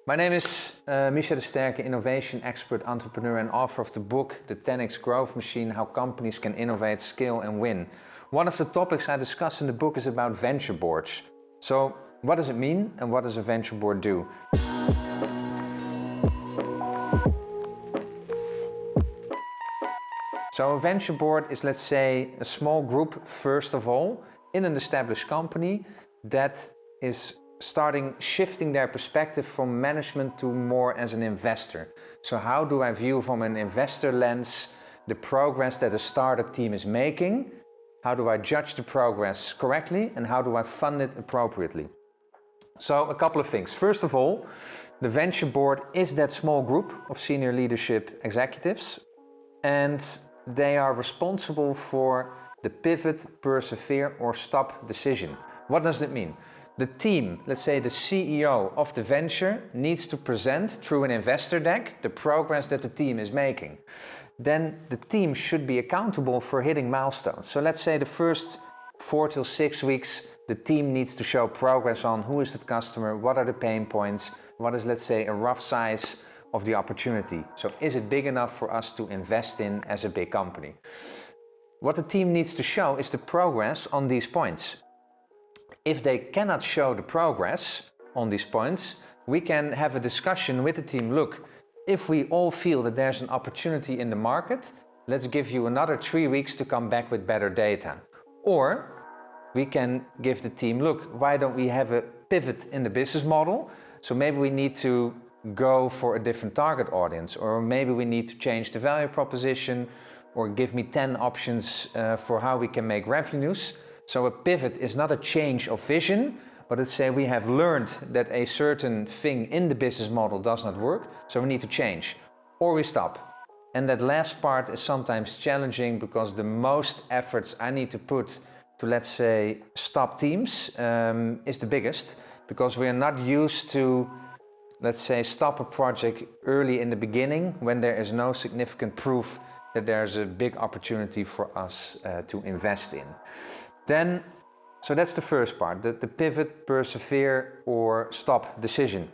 My name is Micha de Sterke, innovation expert, entrepreneur and author of the book The 10x Growth Machine, How Companies Can Innovate, Scale and Win. One of the topics I discuss in the book is about venture boards. So what does it mean and what does a venture board do? So a venture board is, let's say, a small group, first of all, in an established company that is shifting their perspective from management to more as an investor. So how do I view from an investor lens the progress that a startup team is making? How do I judge the progress correctly and how do I fund it appropriately? So a couple of things. First of all, the venture board is that small group of senior leadership executives, and they are responsible for the pivot, persevere or stop decision. What does it mean? The team, let's say the CEO of the venture, needs to present through an investor deck the progress that the team is making. Then the team should be accountable for hitting milestones. So let's say the first 4 till 6 weeks, the team needs to show progress on who is the customer, what are the pain points, what is, let's say, a rough size of the opportunity. So is it big enough for us to invest in as a big company? What the team needs to show is the progress on these points. If they cannot show the progress on these points, we can have a discussion with the team. Look, if we all feel that there's an opportunity in the market, let's give you another 3 weeks to come back with better data. Or we can give the team, look, why don't we have a pivot in the business model? So maybe we need to go for a different target audience, or maybe we need to change the value proposition, or give me 10 options for how we can make revenues. So a pivot is not a change of vision, but let's say we have learned that a certain thing in the business model does not work, so we need to change, or we stop. And that last part is sometimes challenging because the most efforts I need to put to, let's say, stop teams is the biggest, because we are not used to, let's say, stop a project early in the beginning when there is no significant proof that there's a big opportunity for us to invest in. Then, so that's the first part, the pivot, persevere or stop decision.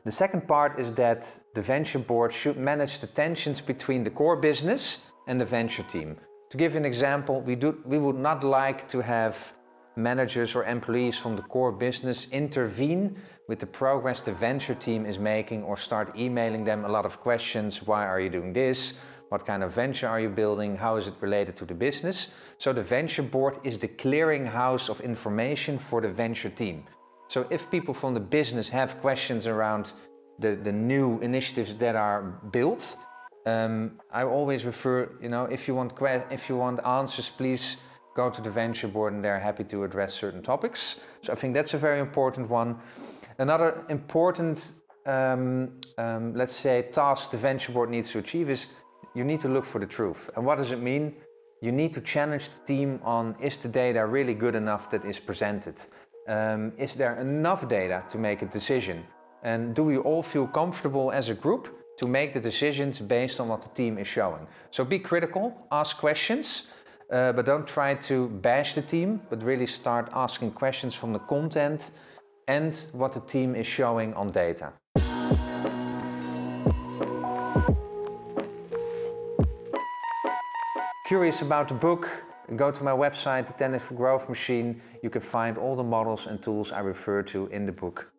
The second part is that the venture board should manage the tensions between the core business and the venture team. To give an example, we would not like to have managers or employees from the core business intervene with the progress the venture team is making or start emailing them a lot of questions. Why are you doing this? What kind of venture are you building? How is it related to the business? So the venture board is the clearinghouse of information for the venture team. So if people from the business have questions around the new initiatives that are built, I always refer, if you want answers, please go to the venture board and they're happy to address certain topics. So I think that's a very important one. Another important, let's say, task the venture board needs to achieve is you need to look for the truth. And what does it mean? You need to challenge the team on, is the data really good enough that is presented? Is there enough data to make a decision? And do we all feel comfortable as a group to make the decisions based on what the team is showing? So be critical, ask questions, but don't try to bash the team, but really start asking questions from the content and what the team is showing on data. Curious about the book? Go to my website, The 10x Growth Machine. You can find all the models and tools I refer to in the book.